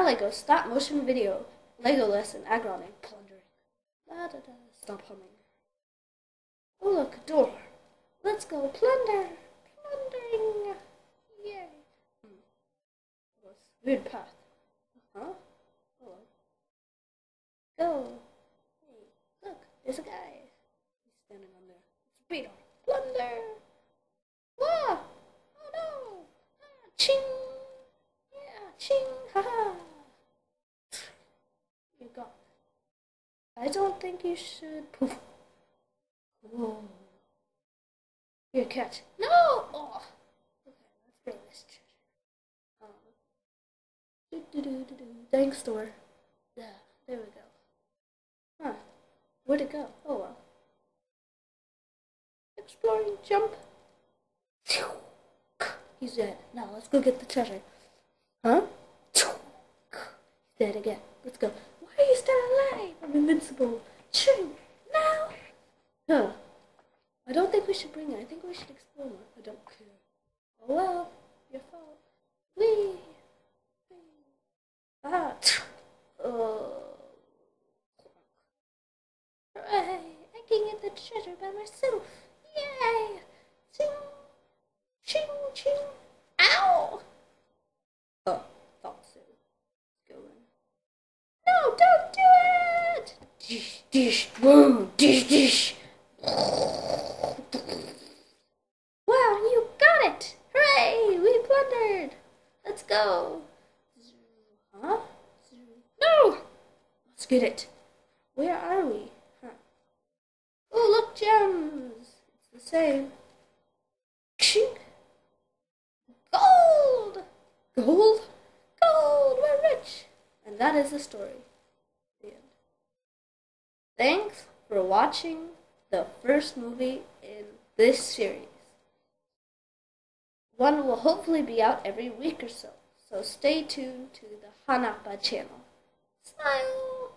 Lego stop motion video. Lego lesson. Agron and plundering. Da da da. Stop humming. Oh look, a door. Let's go plunder. Plundering. Yay. Weird path. Huh? Oh. Go. Hey, look, there's a guy. He's standing on there. It's a radar. Plunder. Wah! Oh no! Ah, ching! Yeah, ching! Haha! You got it. I don't think you should. Poof. Whoa. Here, catch. No! Oh! Okay, let's bring this treasure. Thanks, door. Yeah, there we go. Huh. Where'd it go? Oh well. Exploring jump. He's dead. Now let's go get the treasure. Huh? He's dead again. Let's go. Why are you still alive? I'm invincible. Shoot! Now! Huh. I don't think we should bring it. I think we should explore more. I don't care. Oh well. Your fault. Whee! Ah! Hooray! I can get the treasure by myself. Yay! Ching! Ching! Ching! Ow! Oh, thought so. Go in. No, don't do it! Dish, dish, woo, dish, dish. Wow, you got it! Hooray! We plundered! Let's go! Huh? No! Let's get it. Where are we? Huh. Oh, look, gems! It's the same. Gold! Gold? Gold! We're rich! And that is the story. The end. Thanks for watching the first movie in this series. One will hopefully be out every week or so, so stay tuned to the Hanappa channel. Smile!